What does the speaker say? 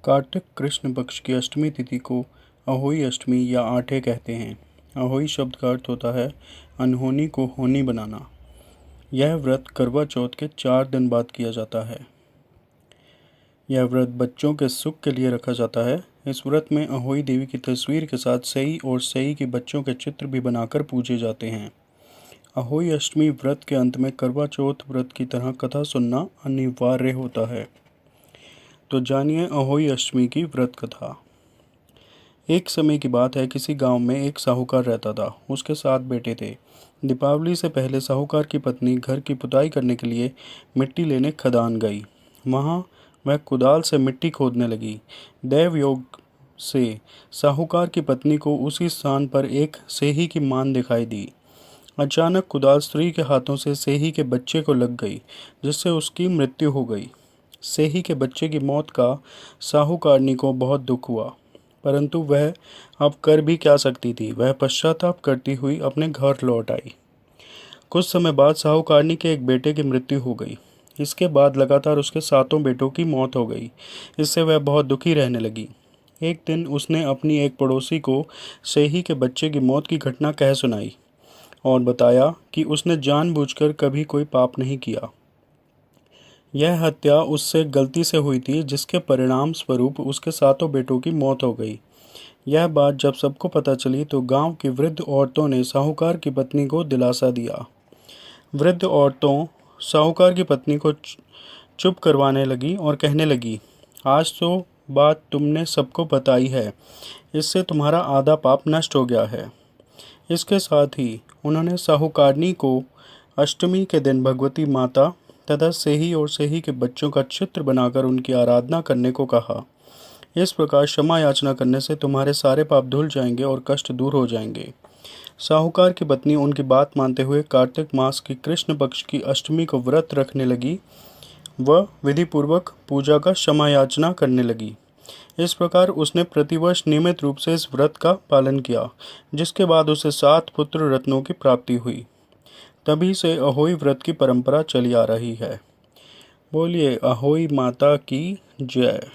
कार्तिक कृष्ण पक्ष की अष्टमी तिथि को अहोई अष्टमी या आठे कहते हैं। अहोई शब्द का अर्थ होता है अनहोनी को होनी बनाना। यह व्रत करवा चौथ के 4 दिन बाद किया जाता है। यह व्रत बच्चों के सुख के लिए रखा जाता है। इस व्रत में अहोई देवी की तस्वीर के साथ सई और सई के बच्चों के चित्र भी बनाकर पूजे जाते हैं। अहोई अष्टमी व्रत के अंत में करवा चौथ व्रत की तरह कथा सुनना अनिवार्य होता है। तो जानिए अहोई अष्टमी की व्रत कथा। एक समय की बात है, किसी गांव में एक साहूकार रहता था। उसके 7 बेटे थे। दीपावली से पहले साहूकार की पत्नी घर की पुताई करने के लिए मिट्टी लेने खदान गई। वहां वह कुदाल से मिट्टी खोदने लगी। दैव योग से साहूकार की पत्नी को उसी स्थान पर एक सेही की मान दिखाई दी। अचानक कुदाल स्त्री के हाथों से सेही के बच्चे को लग गई, जिससे उसकी मृत्यु हो गई। सेही के बच्चे की मौत का साहूकारनी को बहुत दुख हुआ, परंतु वह अब कर भी क्या सकती थी। वह पश्चाताप करती हुई अपने घर लौट आई। कुछ समय बाद साहूकारनी के एक बेटे की मृत्यु हो गई। इसके बाद लगातार उसके 7 बेटों की मौत हो गई। इससे वह बहुत दुखी रहने लगी। एक दिन उसने अपनी एक पड़ोसी को सेही के बच्चे की मौत की घटना कह सुनाई और बताया कि उसने जानबूझकर कभी कोई पाप नहीं किया। यह हत्या उससे गलती से हुई थी, जिसके परिणाम स्वरूप उसके 7 बेटों की मौत हो गई। यह बात जब सबको पता चली तो गांव की वृद्ध औरतों ने साहूकार की पत्नी को दिलासा दिया। वृद्ध औरतों साहूकार की पत्नी को चुप करवाने लगी और कहने लगी, आज तो बात तुमने सबको बताई है, इससे तुम्हारा आधा पाप नष्ट हो गया है। इसके साथ ही उन्होंने साहूकारनी को अष्टमी के दिन भगवती माता तथा सेही और सेही के बच्चों का चित्र बनाकर उनकी आराधना करने को कहा। इस प्रकार क्षमा याचना करने से तुम्हारे सारे पाप धुल जाएंगे और कष्ट दूर हो जाएंगे। साहूकार की पत्नी उनकी बात मानते हुए कार्तिक मास की कृष्ण पक्ष की अष्टमी को व्रत रखने लगी। वह विधि पूर्वक पूजा का क्षमा याचना करने लगी। इस प्रकार उसने प्रतिवर्ष नियमित रूप से इस व्रत का पालन किया, जिसके बाद उसे 7 पुत्र रत्नों की प्राप्ति हुई। तभी से अहोई व्रत की परंपरा चली आ रही है। बोलिए अहोई माता की जय।